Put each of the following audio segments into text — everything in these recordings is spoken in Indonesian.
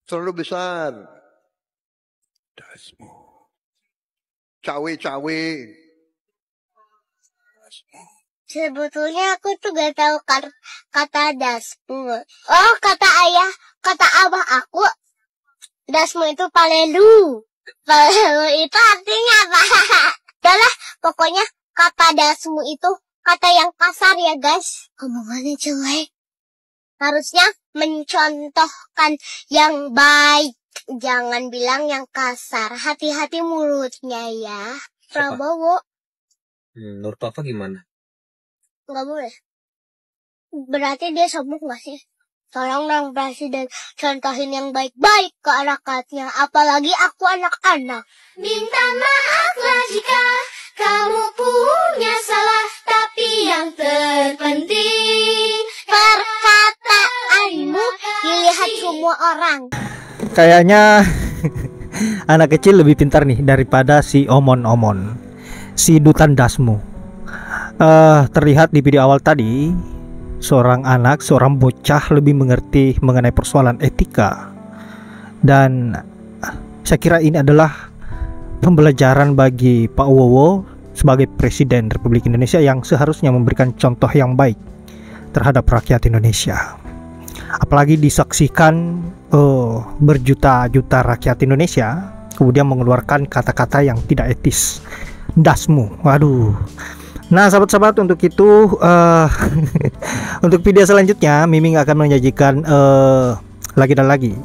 terlalu besar. Dasmu. Cawe-cawe. Sebetulnya aku tuh gak tahu kata dasmu. Oh, kata ayah, kata abah aku, dasmu itu palelu. Palelu itu artinya apa? Adalah pokoknya kata dasmu itu kata yang kasar ya guys. Omongannya jelek. Harusnya mencontohkan yang baik. Jangan bilang yang kasar. Hati-hati mulutnya ya. Prabowo. Menurut Papa gimana? Nggak boleh. Berarti dia sombong gak sih? Tolong dong presiden contohin yang baik-baik ke rakyatnya. Apalagi aku anak-anak. Minta maaflah jika kamu punya salah, tapi yang terpenting perkataanmu dilihat semua orang. Kayaknya anak kecil lebih pintar nih daripada si omon-omon, si dutan dasmu. Terlihat di video awal tadi, seorang anak, seorang bocah lebih mengerti mengenai persoalan etika. Dan saya kira ini adalah pembelajaran bagi Pak Wowo sebagai Presiden Republik Indonesia yang seharusnya memberikan contoh yang baik terhadap rakyat Indonesia. Apalagi disaksikan berjuta-juta rakyat Indonesia kemudian mengeluarkan kata-kata yang tidak etis. Dasmu, waduh. Nah sahabat-sahabat, untuk itu untuk video selanjutnya Miming akan menyajikan lagi dan lagi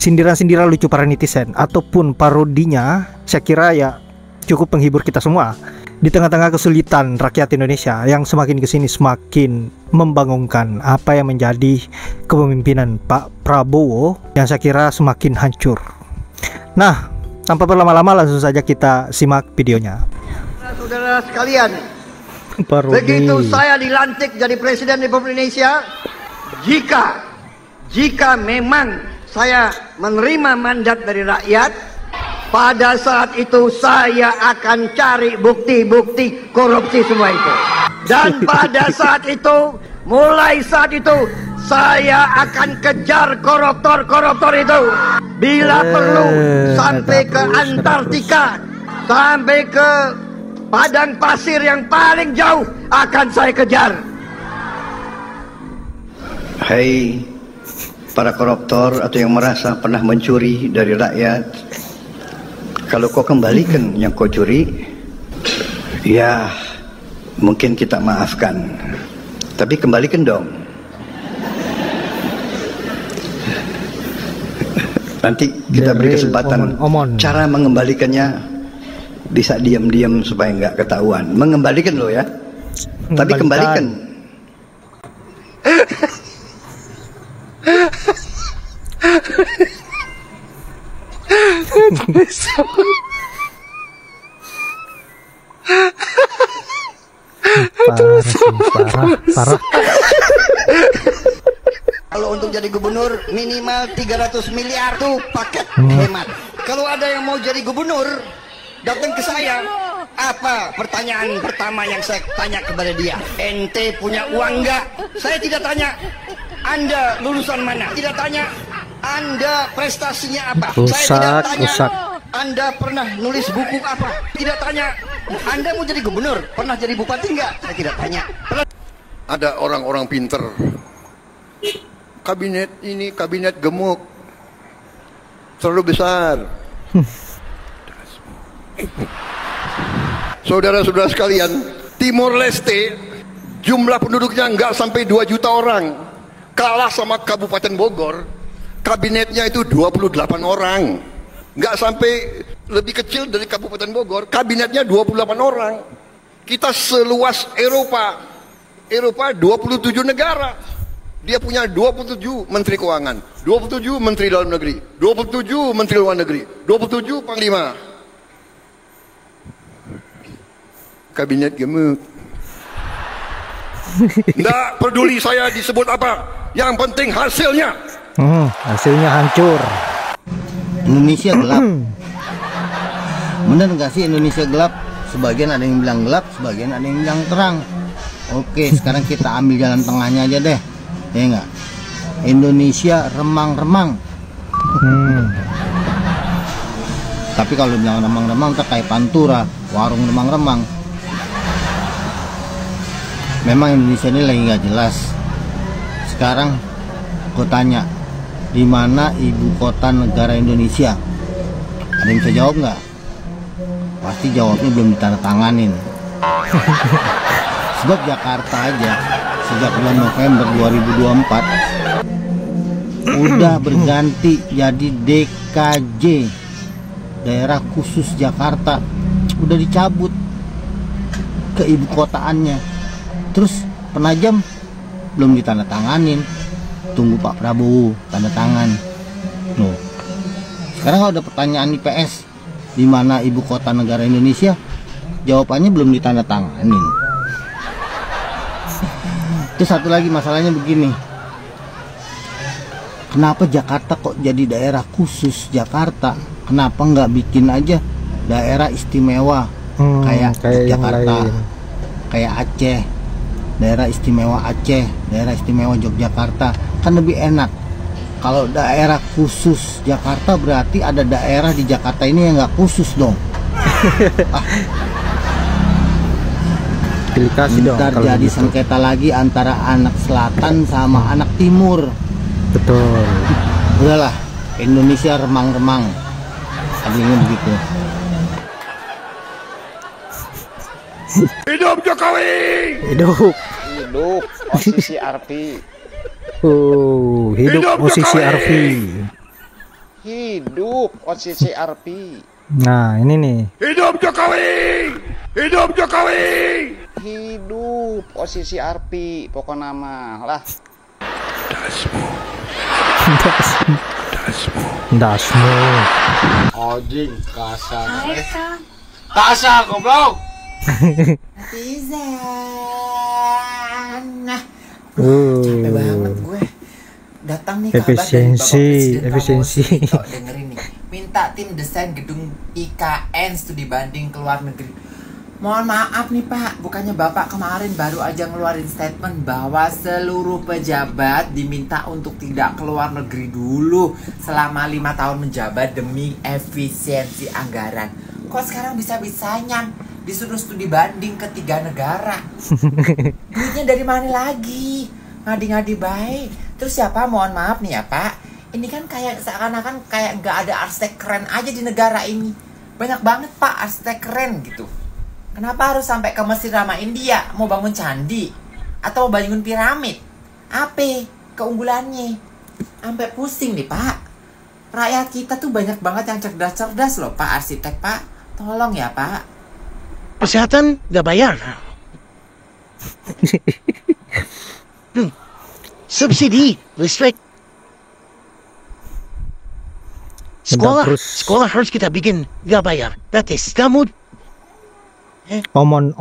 sindiran-sindiran lucu para netizen ataupun parodinya. Saya kira ya cukup menghibur kita semua di tengah-tengah kesulitan rakyat Indonesia yang semakin kesini semakin membangunkan apa yang menjadi kepemimpinan Pak Prabowo yang saya kira semakin hancur. Nah, tanpa berlama-lama langsung saja kita simak videonya. Saudara sekalian, Parodi. begitu saya dilantik jadi Presiden Republik Indonesia, jika memang saya menerima mandat dari rakyat, pada saat itu saya akan cari bukti-bukti korupsi semua itu. Dan pada saat itu, mulai saat itu, saya akan kejar koruptor-koruptor itu. Bila perlu, sampai ke Antartika, sampai ke padang pasir yang paling jauh, akan saya kejar. Hai para koruptor atau yang merasa pernah mencuri dari rakyat, kalau kau kembalikan yang kau curi, ya mungkin kita maafkan. Tapi kembalikan dong. Nanti kita beri kesempatan. Cara mengembalikannya bisa diam-diam supaya nggak ketahuan. Mengembalikan loh ya. Tapi kembalikan. Parah. Kalau untuk jadi gubernur minimal 300 miliar tuh paket hemat. Kalau ada yang mau jadi gubernur, datang ke saya. Apa pertanyaan pertama yang saya tanya kepada dia? Ente punya uang nggak? Saya tidak tanya Anda lulusan mana. Tidak tanya Anda prestasinya apa. Saya tidak tanya Anda pernah nulis buku apa. Tidak tanya Anda mau jadi gubernur, pernah jadi bupati nggak? Saya tidak tanya. Ada orang-orang pinter. Kabinet ini kabinet gemuk, terlalu besar. Saudara-saudara sekalian, Timor Leste jumlah penduduknya nggak sampai 2 juta orang, kalah sama Kabupaten Bogor, kabinetnya itu 28 orang, nggak sampai, lebih kecil dari Kabupaten Bogor, kabinetnya 28 orang. Kita seluas Eropa 27 negara. Dia punya 27 menteri keuangan, 27 menteri dalam negeri, 27 menteri luar negeri, 27 panglima. Kabinet gemuk. Nggak peduli saya disebut apa, yang penting hasilnya. Hasilnya hancur. Indonesia gelap. Bener nggak sih Indonesia gelap? Sebagian ada yang bilang gelap, sebagian ada yang bilang terang. Oke, sekarang kita ambil jalan tengahnya aja deh. Ya enggak? Indonesia remang-remang. Tapi kalau bilang remang-remang kayak Pantura, warung remang-remang. Memang Indonesia ini lagi nggak jelas. Sekarang gue tanya, di mana ibu kota negara Indonesia? Ada yang bisa jawab nggak? Pasti jawabnya belum ditandatanganin. Sebab Jakarta aja sejak bulan November 2024 udah berganti jadi DKJ, daerah khusus Jakarta, udah dicabut ke ibu kotaannya. Terus Penajam belum ditandatanganin, tunggu Pak Prabowo tanda tangan. Loh, sekarang kalau ada pertanyaan IPS, di mana ibu kota negara Indonesia, jawabannya belum ditandatanganin. Terus satu lagi masalahnya begini, kenapa Jakarta kok jadi daerah khusus Jakarta? Kenapa nggak bikin aja daerah istimewa kayak Jakarta, kayak Aceh, daerah istimewa Aceh, daerah istimewa Yogyakarta, kan lebih enak. Kalau daerah khusus Jakarta berarti ada daerah di Jakarta ini yang nggak khusus dong. Ntar jadi gitu sengketa lagi antara anak selatan sama anak timur. Betul. Udahlah, Indonesia remang-remang. Adanya begitu. Hidup Jokowi! Hidup posisi Arpi. Hidup posisi Arfi. Hidup posisi Arpi. Nah ini nih. Hidup Jokowi! Hidup Jokowi! Hidup posisi Arpi. Pokok nama lah. Dasmu. Ojing kasar. Kasar goblok. Capek banget gue. Datang nih kabar dari Bapak Presiden Prabowo Subianto, dengerin nih. Minta tim desain gedung IKN studi banding ke luar negeri. Mohon maaf nih Pak, bukannya Bapak kemarin baru aja ngeluarin statement bahwa seluruh pejabat diminta untuk tidak keluar negeri dulu selama 5 tahun menjabat demi efisiensi anggaran. Kok sekarang bisa-bisanya disuruh studi banding ke 3 negara? Duitnya dari mana lagi? Ngadi-ngadi baik. Terus siapa? Mohon maaf nih ya Pak, ini kan kayak seakan-akan kayak nggak ada arsitek keren aja di negara ini. Banyak banget Pak arsitek keren gitu. Kenapa harus sampai ke Mesir sama India mau bangun candi atau mau bangun piramid? Apa keunggulannya? Sampai pusing nih Pak. Rakyat kita tuh banyak banget yang cerdas-cerdas loh Pak arsitek Pak. Tolong ya Pak. Kesehatan nggak bayar. Subsidi listrik. Sekolah harus kita bikin nggak bayar. Gratis. Kamu Omon.